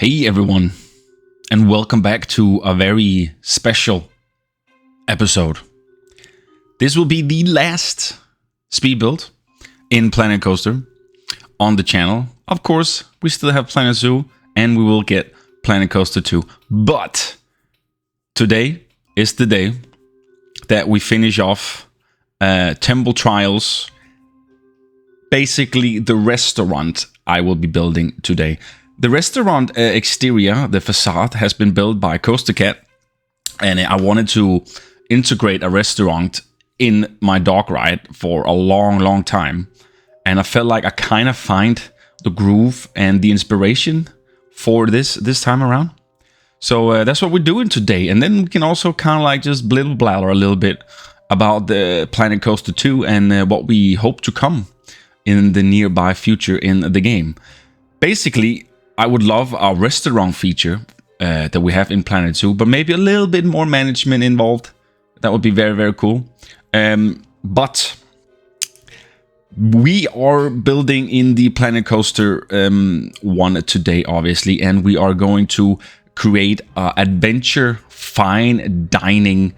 Hey everyone, and welcome back to a very special episode. This will be the last speed build in Planet Coaster on the channel. Of course, we still have Planet Zoo and we will get Planet Coaster 2. But today is the day that we finish off Temple Trials, basically the restaurant I will be building today. The restaurant exterior, the facade, has been built by Coaster Cat, and I wanted to integrate a restaurant in my dog ride for a long time. And I felt like I kind of find the groove and the inspiration for this time around. So that's what we're doing today. And then we can also kind of like just blather a little bit about the Planet Coaster 2 and what we hope to come in the nearby future in the game. Basically, I would love our restaurant feature that we have in Planet Zoo, but maybe a little bit more management involved. That would be very cool. But we are building in the Planet Coaster 1 today, obviously, and we are going to create an adventure fine dining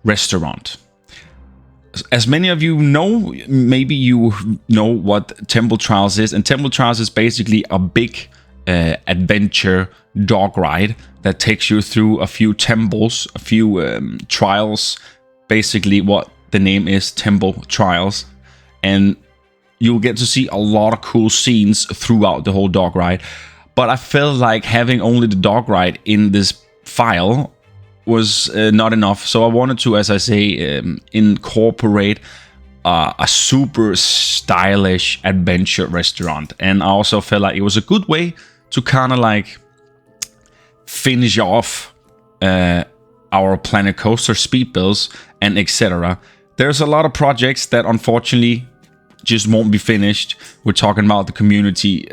restaurant. As many of you know, maybe you know what Temple Trials is, and Temple Trials is basically a big adventure dog ride that takes you through a few temples, a few trials, basically what the name is, Temple Trials, and you'll get to see a lot of cool scenes throughout the whole dog ride. But I felt like having only the dog ride in this file was not enough, so I wanted to, as I say, incorporate a super stylish adventure restaurant. And I also felt like it was a good way to kind of like finish off our Planet Coaster speed builds and etc. There's a lot of projects that unfortunately just won't be finished. We're talking about the community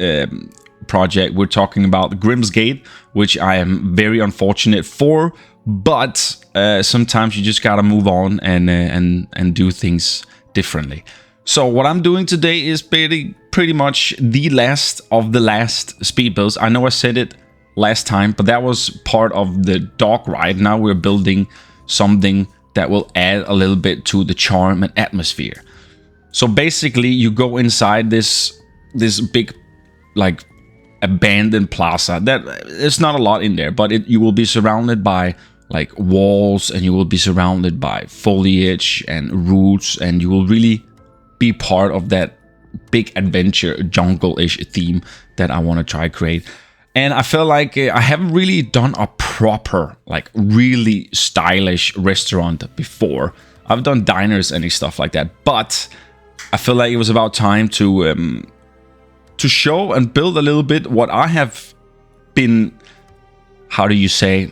project. We're talking about Grimm's Gate, which I am very unfortunate for. But sometimes you just gotta move on and do things differently. So what I'm doing today is pretty much the last of the last speed builds. I know I said it last time, but that was part of the dog ride. Now we're building something that will add a little bit to the charm and atmosphere. So basically you go inside this big like abandoned plaza. That it's not a lot in there, but you will be surrounded by like walls, and you will be surrounded by foliage and roots, and you will really be part of that big adventure jungle-ish theme that I want to try create. And I feel like I haven't really done a proper, like really stylish restaurant before. I've done diners and stuff like that, but I feel like it was about time to show and build a little bit what I have been, how do you say,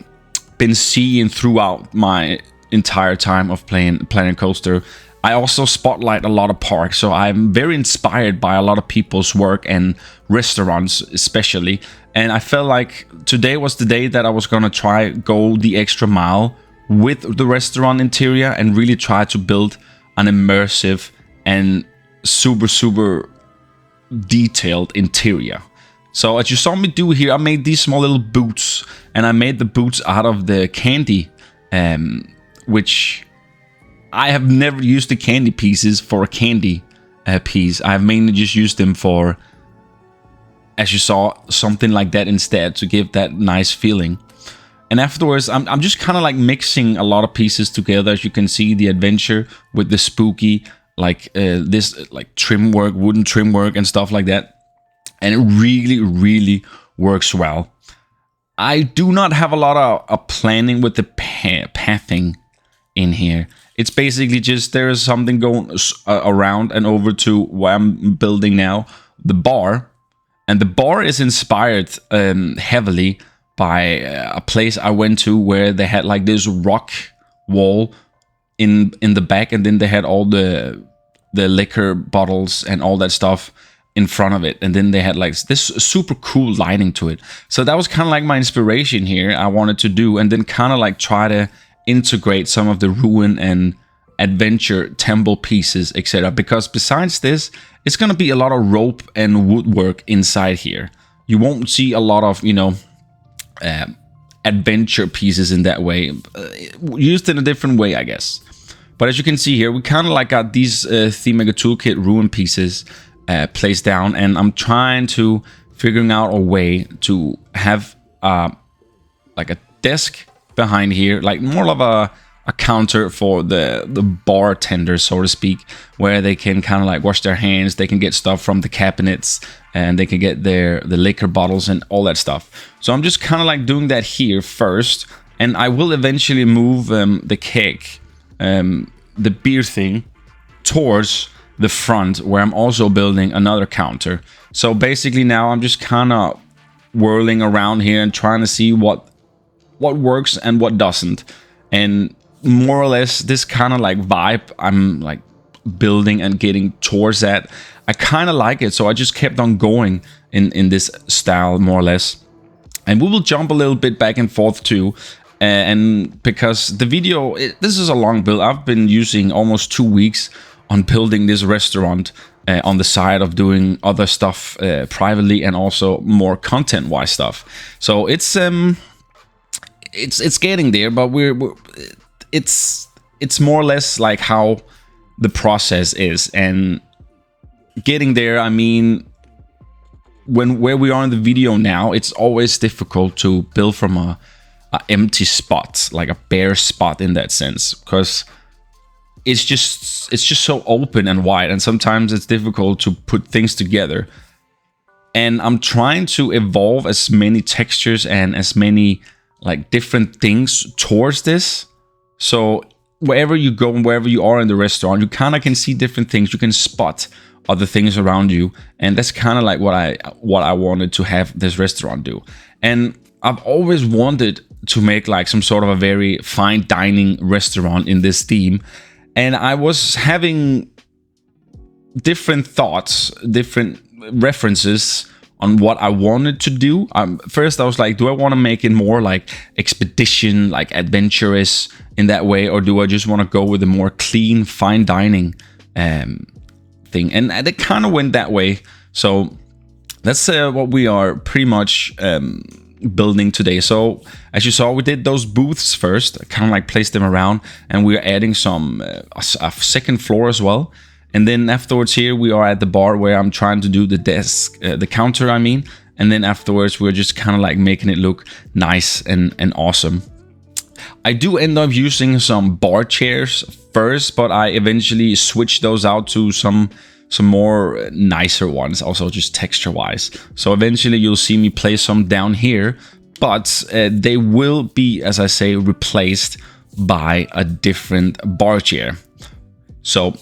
been seeing throughout my entire time of playing Planet Coaster. I also spotlight a lot of parks, so I'm very inspired by a lot of people's work and restaurants especially. And I felt like today was the day that I was gonna try go the extra mile with the restaurant interior and really try to build an immersive and super detailed interior. So as you saw me do here, I made these small little boots, and I made the boots out of the candy, which I have never used the candy pieces for a candy piece. I've mainly just used them for, as you saw, something like that instead, to give that nice feeling. And afterwards, I'm just kind of like mixing a lot of pieces together. As you can see, the adventure with the spooky, like this like trim work, wooden trim work and stuff like that. And it really works well. I do not have a lot of planning with the pathing in here. It's basically just there is something going around and over to what I'm building now, the bar. And the bar is inspired heavily by a place I went to where they had like this rock wall in the back, and then they had all the liquor bottles and all that stuff in front of it, and then they had like this super cool lighting to it. So that was kind of like my inspiration here. I wanted to do, and then kind of like try to integrate some of the ruin and adventure temple pieces, etc. Because besides this, it's gonna be a lot of rope and woodwork inside here. You won't see a lot of, you know, adventure pieces in that way, used in a different way, I guess. But as you can see here, we kind of like got these Themaker Toolkit ruin pieces placed down, and I'm trying to figuring out a way to have like a desk behind here, like more of a counter for the bartender, so to speak, where they can kind of like wash their hands, they can get stuff from the cabinets, and they can get the liquor bottles and all that stuff. So I'm just kind of like doing that here first, and I will eventually move the keg, the beer thing, towards the front, where I'm also building another counter. So basically now I'm just kind of whirling around here and trying to see what works and what doesn't. And more or less this kind of like vibe I'm like building and getting towards that, I kind of like it, so I just kept on going in this style more or less. And we will jump a little bit back and forth too, and because the video, this is a long build. I've been using almost 2 weeks on building this restaurant, on the side of doing other stuff privately, and also more content-wise stuff. So it's getting there, but it's more or less like how the process is. And getting there, I mean, where we are in the video now, it's always difficult to build from a empty spot, like a bare spot in that sense, because it's just so open and wide, and sometimes it's difficult to put things together. And I'm trying to evolve as many textures and as many like different things towards this. So wherever you go and wherever you are in the restaurant, you kind of can see different things. You can spot other things around you, and that's kind of like what I wanted to have this restaurant do. And I've always wanted to make like some sort of a very fine dining restaurant in this theme, and I was having different thoughts, different references on what I wanted to do. First I was like, do I want to make it more like expedition, like adventurous in that way, or do I just want to go with a more clean fine dining thing? And it kind of went that way. So that's what we are pretty much building today. So as you saw, we did those booths first, kind of like placed them around, and we're adding some a second floor as well. And then afterwards here we are at the bar where I'm trying to do the desk, the counter I mean. And then afterwards we're just kind of like making it look nice and awesome. I do end up using some bar chairs first, but I eventually switch those out to some more nicer ones, also just texture wise. So eventually you'll see me place some down here, but they will be, as I say, replaced by a different bar chair. So,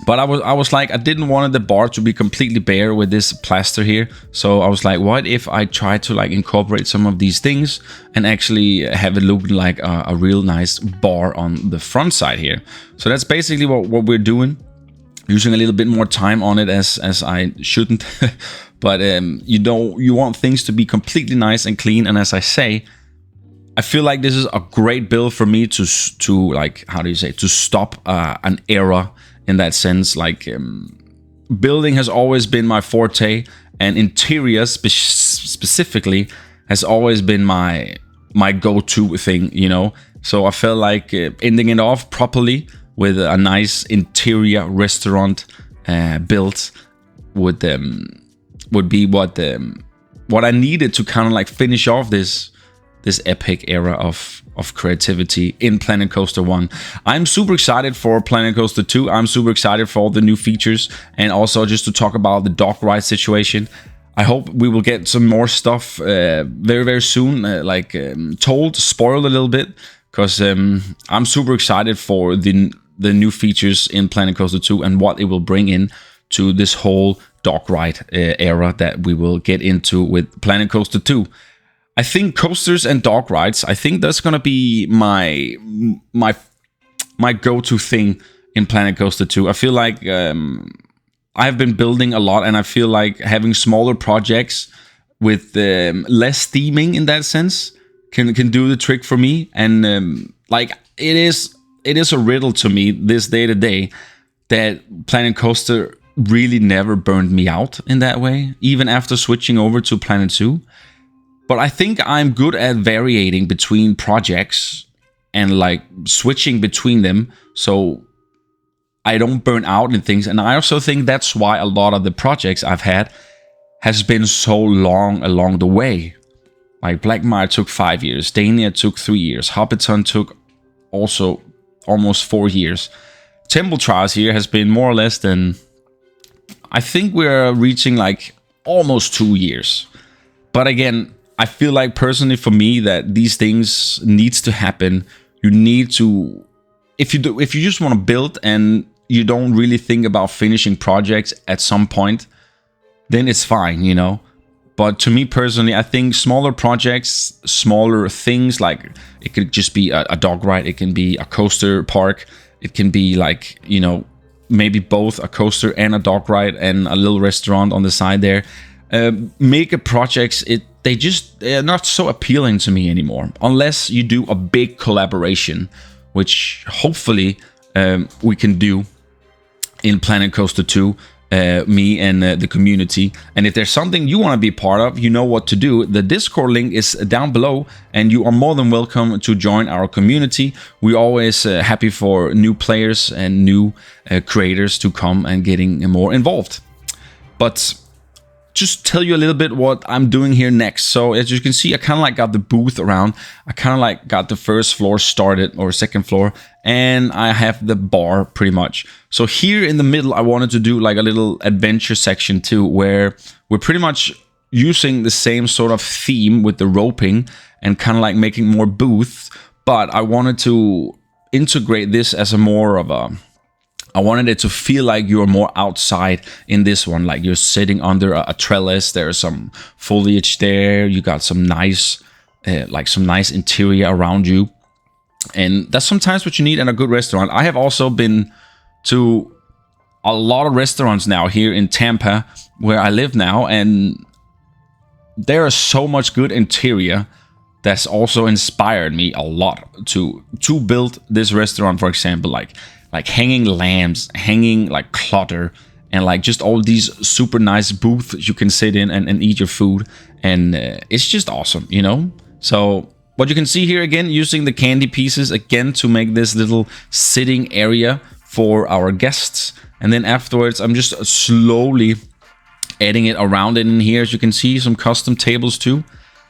but I was like, I didn't want the bar to be completely bare with this plaster here. So I was like, what if I try to like incorporate some of these things and actually have it look like a real nice bar on the front side here. So that's basically what we're doing. Using a little bit more time on it as I shouldn't. But you want things to be completely nice and clean. And as I say, I feel like this is a great build for me to like, how do you say, to stop an era in that sense. Like building has always been my forte, and interior specifically has always been my go-to thing, you know. So I felt like ending it off properly with a nice interior restaurant built would be what I needed to kind of like finish off this epic era of creativity in Planet Coaster 1. I'm super excited for Planet Coaster 2. I'm super excited for all the new features, and also just to talk about the dock ride situation. I hope we will get some more stuff very, very soon, spoiled a little bit, because I'm super excited for the new features in Planet Coaster 2 and what it will bring in to this whole dock ride era that we will get into with Planet Coaster 2. I think coasters and dock rides, I think that's gonna be my go-to thing in Planet Coaster 2. I feel like I've been building a lot, and I feel like having smaller projects with less theming in that sense can do the trick for me. And like it is a riddle to me this day to day that Planet Coaster really never burned me out in that way, even after switching over to Planet Zoo. But I think I'm good at varying between projects and like switching between them, so I don't burn out in things. And I also think that's why a lot of the projects I've had has been so long along the way. Like Blackmire took 5 years, Dania took 3 years, Hobbiton took also almost 4 years. Temple Trials here has been more or less than, I think we're reaching like almost 2 years. But again, I feel like personally for me that these things needs to happen. You need to, if you just want to build and you don't really think about finishing projects at some point, then it's fine, you know. But to me personally, I think smaller projects, smaller things, like it could just be a dog ride, it can be a coaster park, it can be like, you know, maybe both a coaster and a dog ride and a little restaurant on the side there. Mega projects, they're not so appealing to me anymore, unless you do a big collaboration, which hopefully we can do in Planet Coaster 2, me and the community. And if there's something you want to be part of, you know what to do. The Discord link is down below, and you are more than welcome to join our community. We're always happy for new players and new creators to come and getting more involved. But just tell you a little bit what I'm doing here next. So as you can see, I kind of like got the booth around. I kind of like got the first floor started, or second floor, and I have the bar pretty much. So here in the middle, I wanted to do like a little adventure section too, where we're pretty much using the same sort of theme with the roping and kind of like making more booths. But I wanted to integrate this as a more of a, I wanted it to feel like you're more outside in this one, like you're sitting under a trellis. There's some foliage there. You got some nice, some nice interior around you, and that's sometimes what you need in a good restaurant. I have also been to a lot of restaurants now here in Tampa, where I live now, and there is so much good interior that's also inspired me a lot to build this restaurant. For example, like hanging lamps, hanging like clutter, and like just all these super nice booths you can sit in and eat your food. And it's just awesome, you know? So what you can see here again, using the candy pieces again to make this little sitting area for our guests. And then afterwards, I'm just slowly adding it around it in here. As you can see, some custom tables too.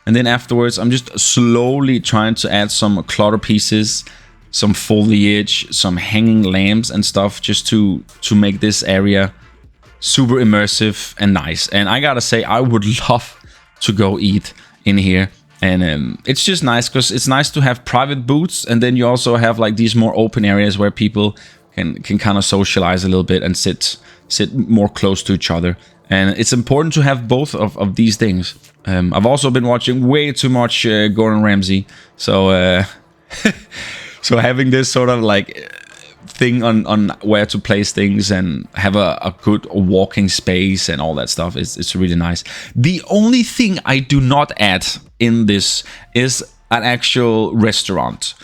And then afterwards, I'm just slowly trying to add some clutter pieces, some foliage, some hanging lamps and stuff, just to make this area super immersive and nice. And I gotta say, I would love to go eat in here. And it's just nice because it's nice to have private booths, and then you also have like these more open areas where people can kind of socialize a little bit and sit more close to each other. And it's important to have both of these things. I've also been watching way too much Gordon Ramsay, so so having this sort of like thing on where to place things and have a good walking space and all that stuff is really nice. The only thing I do not add in this is an actual restaurant.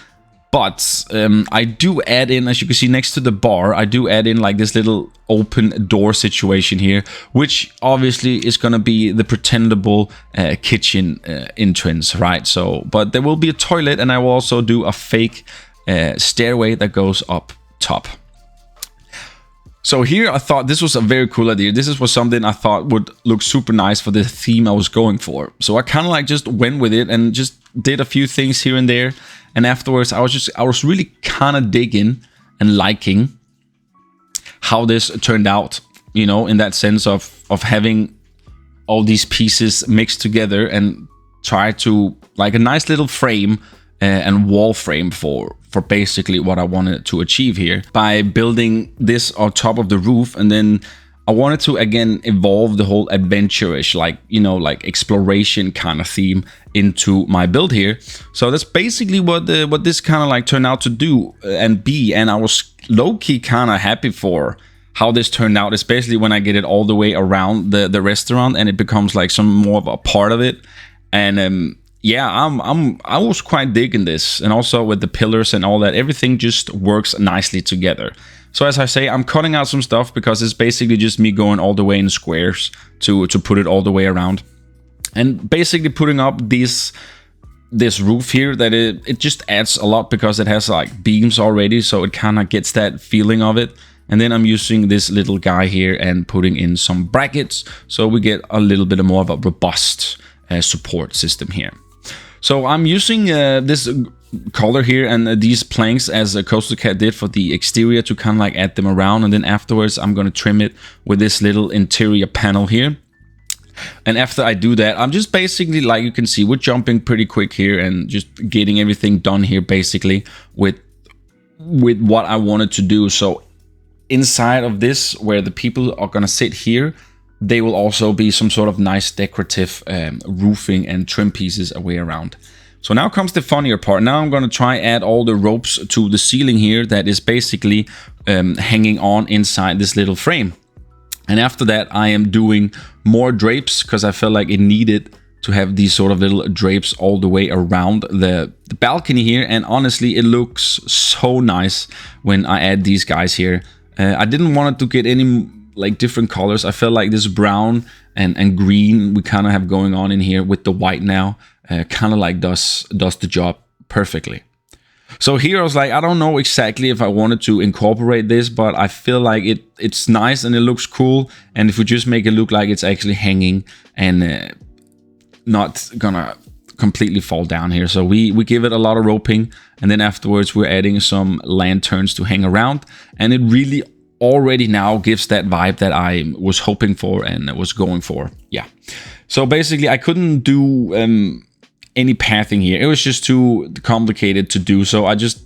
But I do add in, as you can see next to the bar, I do add in like this little open door situation here, which obviously is going to be the pretendable kitchen entrance, right? So, but there will be a toilet, and I will also do a fake stairway that goes up top. So here I thought this was a very cool idea. This was something I thought would look super nice for the theme I was going for. So I kind of like just went with it and just did a few things here and there. And afterwards I was really kind of digging and liking how this turned out, you know, in that sense of having all these pieces mixed together and try to like a nice little frame and wall frame for basically what I wanted to achieve here by building this on top of the roof. And then I wanted to again evolve the whole adventure-ish, like, you know, like exploration kind of theme into my build here. So that's basically what this kind of like turned out to do and be. And I was low-key kind of happy for how this turned out, especially when I get it all the way around the restaurant and it becomes like some more of a part of it. And yeah, I was quite digging this, and also with the pillars and all that, everything just works nicely together. So as I say, I'm cutting out some stuff because it's basically just me going all the way in squares to put it all the way around. And basically putting up this roof here, that it just adds a lot because it has like beams already, so it kind of gets that feeling of it. And then I'm using this little guy here and putting in some brackets, so we get a little bit more of a robust support system here. So I'm using this color here and these planks as Coastal Cat did for the exterior to kind of like add them around, and then afterwards I'm going to trim it with this little interior panel here. And after I do that, I'm just basically, like you can see, we're jumping pretty quick here and just getting everything done here basically with what I wanted to do. So inside of this, where the people are gonna sit here, they will also be some sort of nice decorative roofing and trim pieces away around. So now comes the funnier part. Now I'm gonna try add all the ropes to the ceiling here that is basically hanging on inside this little frame. And after that, I am doing more drapes because I felt like it needed to have these sort of little drapes all the way around the balcony here. And honestly, it looks so nice when I add these guys here. I didn't want it to get any like different colors. I felt like this brown and green we kind of have going on in here with the white now kind of like does the job perfectly. So here I was like, I don't know exactly if I wanted to incorporate this, but I feel like it's nice and it looks cool. And if we just make it look like it's actually hanging and not gonna completely fall down here. So we give it a lot of roping, and then afterwards we're adding some lanterns to hang around. And it really already now gives that vibe that I was hoping for and was going for. Yeah. So basically I couldn't do any pathing here. It was just too complicated to do, so I just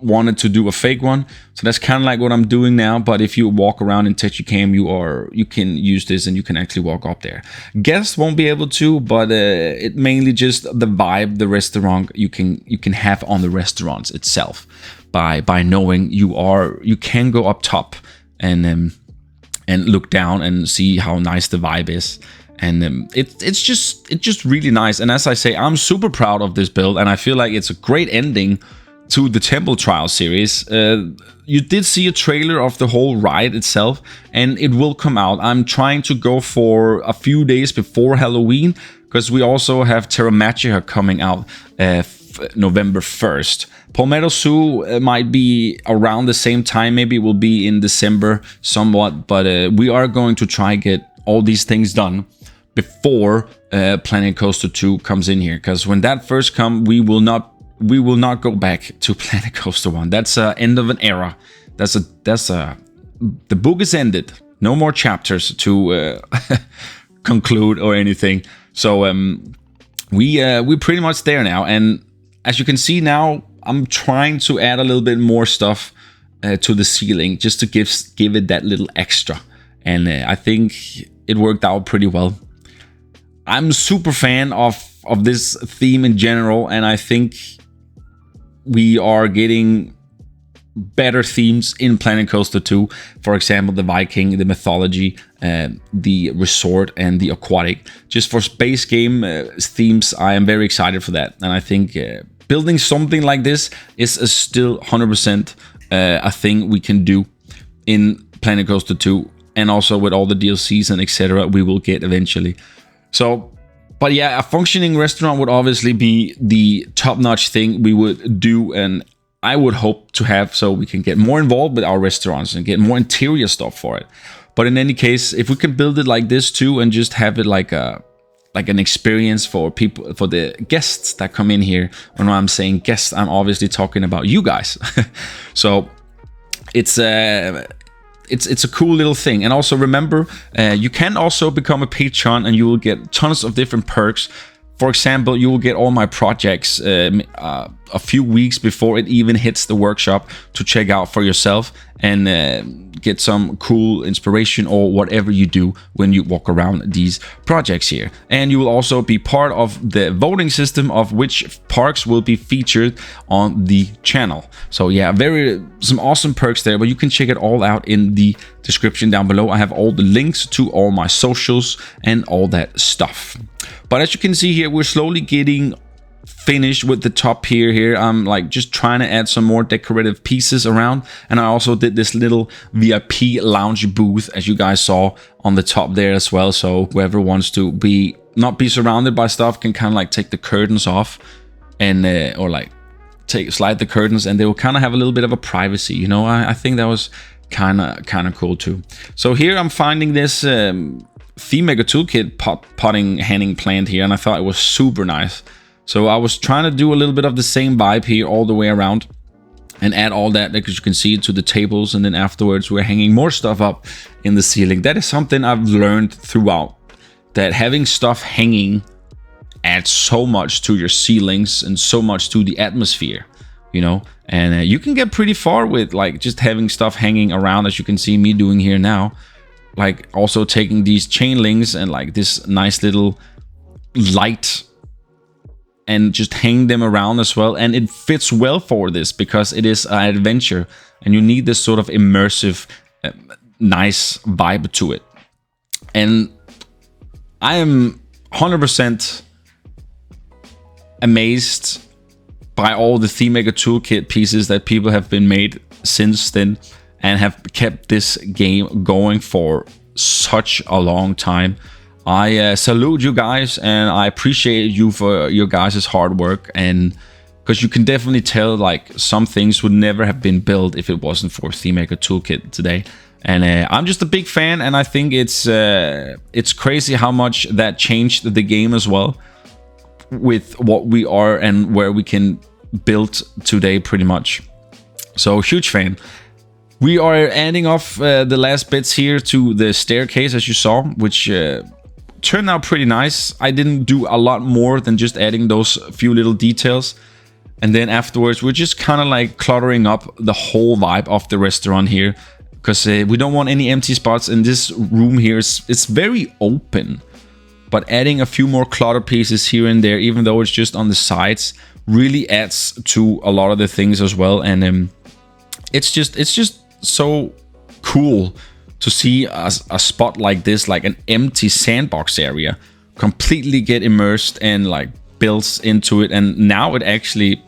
wanted to do a fake one. So that's kind of like what I'm doing now, but if you walk around in Techicam, you can use this and you can actually walk up there. Guests won't be able to, but it mainly just the vibe the restaurant you can have on the restaurants itself by knowing you can go up top and look down and see how nice the vibe is. And it's just really nice. And as I say, I'm super proud of this build, and I feel like it's a great ending to the Temple Trial series. You did see a trailer of the whole ride itself, and it will come out. I'm trying to go for a few days before Halloween, because we also have Terra Magica coming out November 1st. Palmetto Zoo might be around the same time. Maybe it will be in December somewhat, but we are going to try get all these things done before Planet Coaster 2 comes in here, because when that first comes, we will not go back to Planet Coaster 1. That's end of an era. The book is ended. No more chapters to conclude or anything. So we're pretty much there now. And as you can see now, I'm trying to add a little bit more stuff to the ceiling just to give it that little extra. And I think it worked out pretty well. I'm super fan of this theme in general, and I think we are getting better themes in Planet Coaster 2. For example, the Viking, the mythology, the resort, and the aquatic. Just for space game themes, I am very excited for that. And I think building something like this is still 100% a thing we can do in Planet Coaster 2. And also with all the DLCs and etc. we will get eventually. So, but yeah, a functioning restaurant would obviously be the top-notch thing we would do, and I would hope to have, so we can get more involved with our restaurants and get more interior stuff for it. But in any case, if we can build it like this too, and just have it like an experience for people, for the guests that come in here. When I'm saying guests, I'm obviously talking about you guys. So it's a cool little thing. And also remember, you can also become a patron and you will get tons of different perks. For example, you will get all my projects a few weeks before it even hits the workshop to check out for yourself and get some cool inspiration or whatever you do when you walk around these projects here. And you will also be part of the voting system of which parks will be featured on the channel. So yeah, some awesome perks there, but you can check it all out in the description down below. I have all the links to all my socials and all that stuff. But as you can see here, we're slowly getting finished with the top here. I'm like just trying to add some more decorative pieces around, and I also did this little VIP lounge booth, as you guys saw on the top there as well. So whoever wants to be not be surrounded by stuff can kind of like take the curtains off and or like slide the curtains, and they will kind of have a little bit of a privacy, you know. I think that was kind of cool too. So here I'm finding this Theme Maker Toolkit potting hanging plant here, and I thought it was super nice. So I was trying to do a little bit of the same vibe here all the way around and add all that, as you can see, to the tables, and then afterwards we're hanging more stuff up in the ceiling. That is something I've learned throughout, that having stuff hanging adds so much to your ceilings and so much to the atmosphere, you know. And you can get pretty far with like just having stuff hanging around, as you can see me doing here now. Like also taking these chain links and like this nice little light and just hang them around as well. And it fits well for this because it is an adventure and you need this sort of immersive, nice vibe to it. And I am 100% amazed by all the Theme Maker Toolkit pieces that people have been made since then and have kept this game going for such a long time. I salute you guys, and I appreciate you for your guys' hard work, and because you can definitely tell like some things would never have been built if it wasn't for Theme Maker Toolkit today. And I'm just a big fan, and I think it's crazy how much that changed the game as well, with what we are and where we can build today pretty much. So huge fan. We are adding off the last bits here to the staircase, as you saw, which turned out pretty nice. I didn't do a lot more than just adding those few little details. And then afterwards, we're just kind of like cluttering up the whole vibe of the restaurant here, because we don't want any empty spots. In this room here, it's very open. But adding a few more clutter pieces here and there, even though it's just on the sides, really adds to a lot of the things as well. And it's just so cool to see a spot like this, like an empty sandbox area, completely get immersed and like builds into it. And now it actually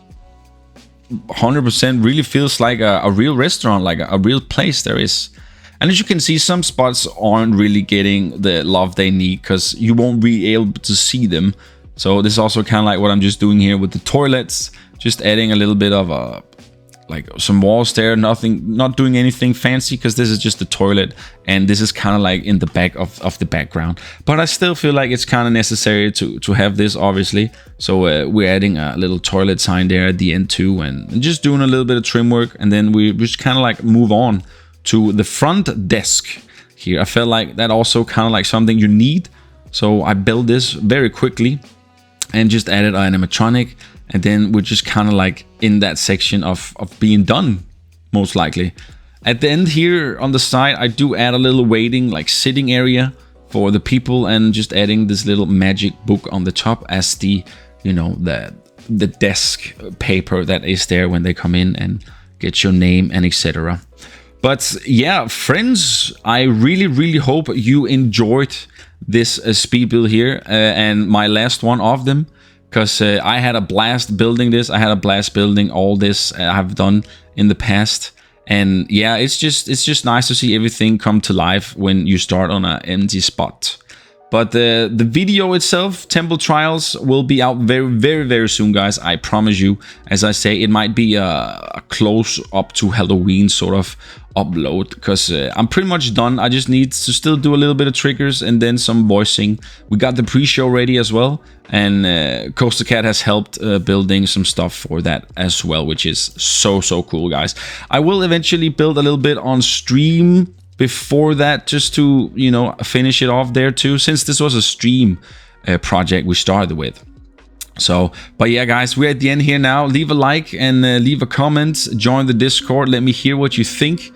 100% really feels like a real restaurant, like a real place there is. And as you can see, some spots aren't really getting the love they need because you won't be able to see them. So this is also kind of like what I'm just doing here with the toilets, just adding a little bit of like some walls there, not doing anything fancy, because this is just the toilet and this is kind of like in the back of the background. But I still feel like it's kind of necessary to have this, obviously. So we're adding a little toilet sign there at the end too, and just doing a little bit of trim work, and then we just kind of like move on to the front desk here. I felt like that also kind of like something you need, so I built this very quickly and just added an animatronic. And then we're just kind of like in that section of being done, most likely. At the end here on the side, I do add a little waiting, like sitting area for the people, and just adding this little magic book on the top as the, you know, the desk paper that is there when they come in and get your name and etc. But yeah, friends, I really hope you enjoyed this speed build here and my last one of them. Because I had a blast building this. I had a blast building all this I've done in the past. And yeah, it's just nice to see everything come to life when you start on an empty spot. But the video itself, Temple Trials, will be out very soon, guys. I promise you. As I say, it might be a close up to Halloween sort of upload, because I'm pretty much done. I just need to still do a little bit of triggers and then some voicing. We got the pre-show ready as well, and Coaster Cat has helped building some stuff for that as well, which is so cool, guys. I will eventually build a little bit on stream before that, just to, you know, finish it off there too, since this was a stream project we started with. So, but yeah, guys, we're at the end here now. Leave a like and leave a comment. Join the Discord. Let me hear what you think.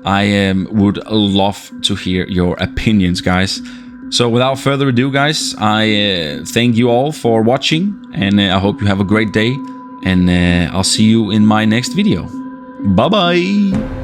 I would love to hear your opinions, guys. So without further ado, guys, I thank you all for watching, and I hope you have a great day, and I'll see you in my next video. Bye bye.